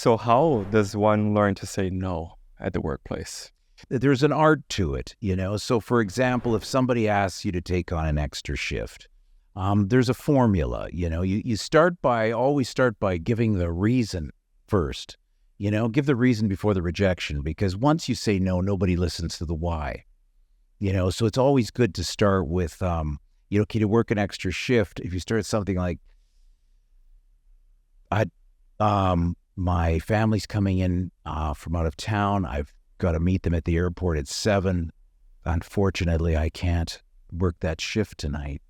So how does one learn to say no at the workplace? There's an art to it, So, for example, if somebody asks you to take on an extra shift, there's a formula, You always start by giving the reason first, Give the reason before the rejection, because once you say no, nobody listens to the why, So it's always good to start with, can you work an extra shift? If you start something like, my family's coming in from out of town. I've got to meet them at the airport at 7. Unfortunately, I can't work that shift tonight.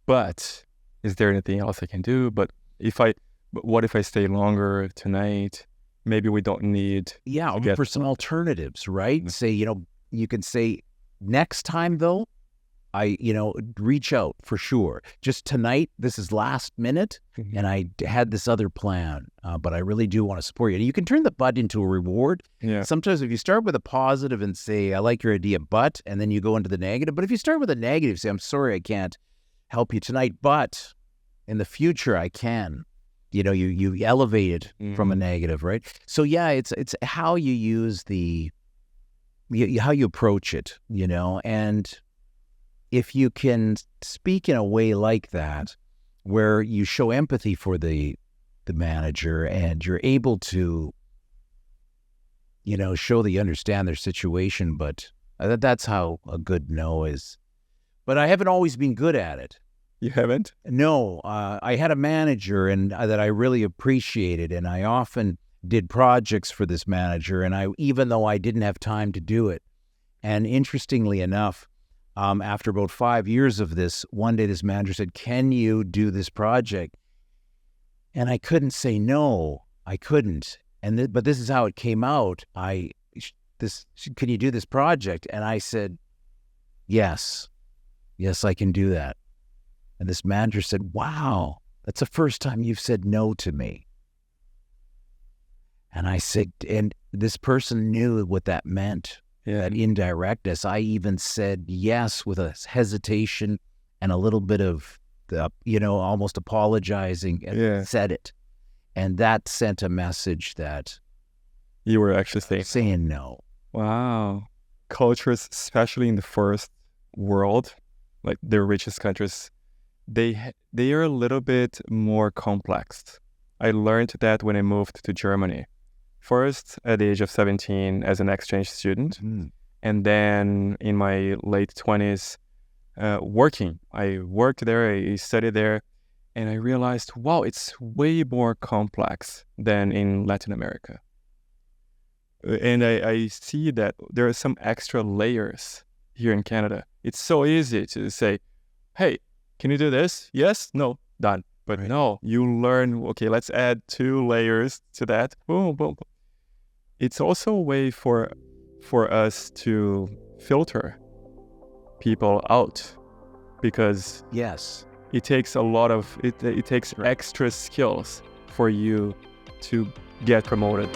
But is there anything else I can do? But what if I stay longer tonight? Maybe we don't need. Yeah, for some alternatives, right? Mm-hmm. Say, you can say, next time though, reach out for sure. Just tonight, this is last minute, and I had this other plan, but I really do want to support you. And you can turn the but into a reward. Yeah. Sometimes if you start with a positive and say, I like your idea, but, and then you go into the negative. But if you start with a negative, say, I'm sorry, I can't help you tonight, but in the future, I can. You elevate it from a negative, right? So yeah, it's how you use how you approach it, and if you can speak in a way like that, where you show empathy for the manager and you're able to, show that you understand their situation, but that's how a good no is. But I haven't always been good at it. You haven't? No, I had a manager and that I really appreciated, and I often did projects for this manager, and even though I didn't have time to do it. And interestingly enough, after about 5 years of this, one day this manager said, can you do this project? And I couldn't say no. I couldn't. But this is how it came out. Can you do this project? And I said, yes, I can do that. And this manager said, wow, that's the first time you've said no to me. And I said, and this person knew what that meant. Yeah. That indirectness. I even said yes with a hesitation and a little bit of, almost apologizing, and said it. And that sent a message that you were actually saying no. Wow. Cultures, especially in the first world, like the richest countries, they are a little bit more complex. I learned that when I moved to Germany. First, at the age of 17 as an exchange student, and then in my late 20s, working. I worked there, I studied there, and I realized, wow, it's way more complex than in Latin America. And I see that there are some extra layers here in Canada. It's so easy to say, hey, can you do this? Yes? No? Done. But no, you learn, okay, let's add 2 layers to that. Boom, boom, boom. It's also a way for us to filter people out, because yes, it takes a lot of, it takes extra skills for you to get promoted.